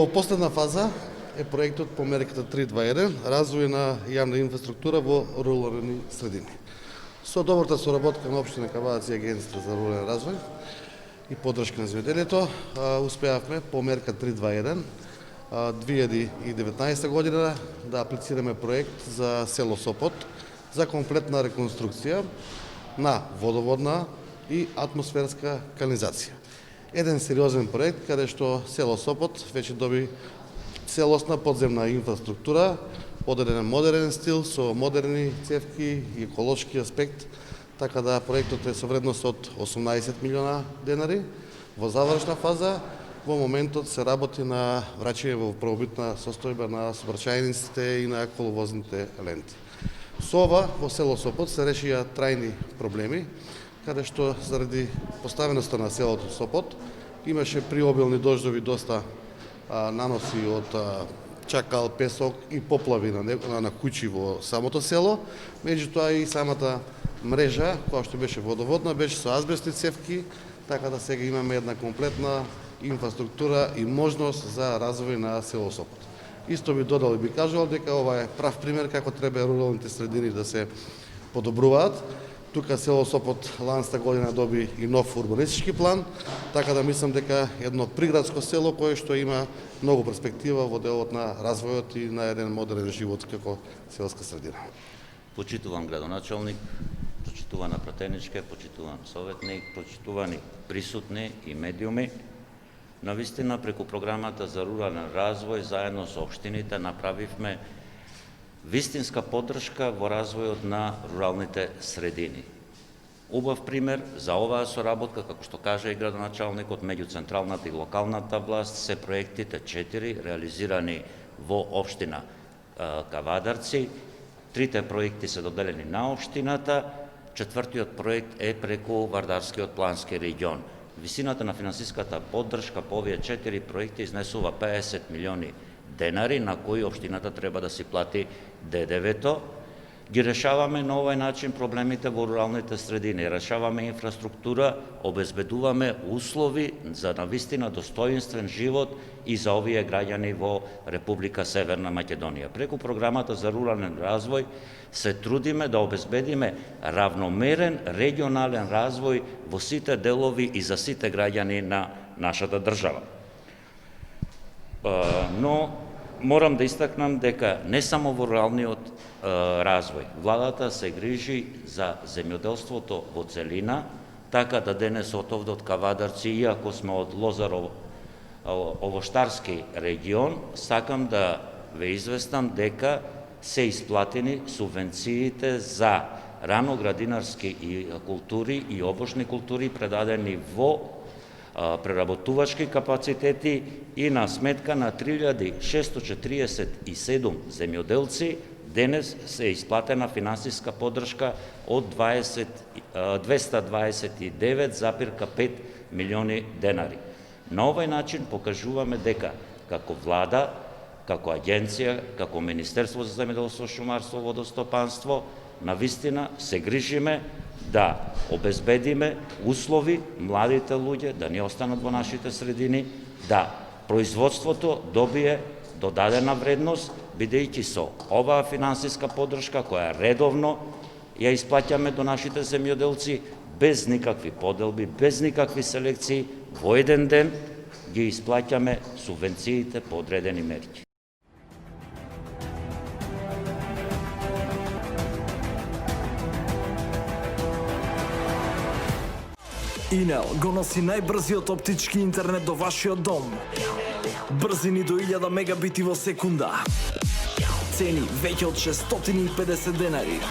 Во последна фаза е проектот по мерката 321 развој на јавна инфраструктура во рурални средини. Со добрата соработка на општина Кавадарци и Агенцијата за рурален развој и поддршка на земјоделието, успеавме по мерка 321 2019 година да аплицираме проект за село Сопот за комплетна реконструкција на водоводна и атмосферска канализација. Еден сериозен проект каде што село Сопот веќе доби целосна подземна инфраструктура, одреден модерен стил со модерни цевки и еколошки аспект, така да проектот е со вредност од 18 милиона денари. Во завршна фаза, во моментот се работи на враќање во правобитна состојба на сообраќајниците и на коловозните ленти. Со ова во село Сопот се решија трајни проблеми, каде што заради поставеноста на селото Сопот имаше приобилни дождови доста наноси од чакал, песок и поплави на куќи во самото село, меѓутоа и самата мрежа, која што беше водоводна, беше со азбестни цевки, така да сега имаме една комплетна инфраструктура и можност за развој на село Сопот. Исто би додал и би кажал дека ова е прав пример како треба руралните средини да се подобруваат. Тука село Сопот ланста година доби и нов урбанистички план, така да мислам дека едно приградско село кое што има многу перспектива во делот на развојот и на еден модерен живот како селска средина. Почитуван градоначалник, почитувана пратеничке, почитуван советник, почитувани присутни и медиуми. Навистина, преку програмата за рурален развој, заедно со општините направивме вистинска поддршка во развојот на руралните средини. Убав пример за оваа соработка, како што кажа и градоначалникот, меѓу централната и локалната власт се проектите 4 реализирани во општина Кавадарци. 3 проекти се доделени на општината, 4-тиот проект е преку Вардарскиот плански регион. Висината на финансиската поддршка по овие 4 проекти изнесува 50 милиони денари на кои општината треба да си плати ДДВ-то. Ги решаваме на овој начин проблемите во руралните средини, решаваме инфраструктура, обезбедуваме услови за навистина достоинствен живот и за овие граѓани во Република Северна Македонија. Преку програмата за рурален развој се трудиме да обезбедиме равномерен регионален развој во сите делови и за сите граѓани на нашата држава. Но морам да истакнам дека не само во руралниот развој, владата се грижи за земјоделството во целина, така да денес отовде од Кавадарци, иако сме од Лозарово-овоштарски регион, сакам да ве известам дека се исплатени субвенциите за раноградинарски култури и овошни култури предадени во преработувачки капацитети и на сметка на 3647 земјоделци денес се исплатена финансиска поддршка од 229,5 милиони денари. На овој начин покажуваме дека како влада, како агенција, како Министерство за земјоделство, шумарство, водостопанство, навистина се грижиме да обезбедиме услови младите луѓе да не останат во нашите средини, да производството добие додадена вредност, бидејќи со оваа финансиска поддршка која редовно ја исплаќаме до нашите земјоделци без никакви поделби, без никакви селекции, во еден ден ги исплаќаме субвенциите по одредени мерки. Инел го носи најбрзиот оптички интернет до вашиот дом. Брзини до 1000 мегабити во секунда. Цени веќе од 650 денари.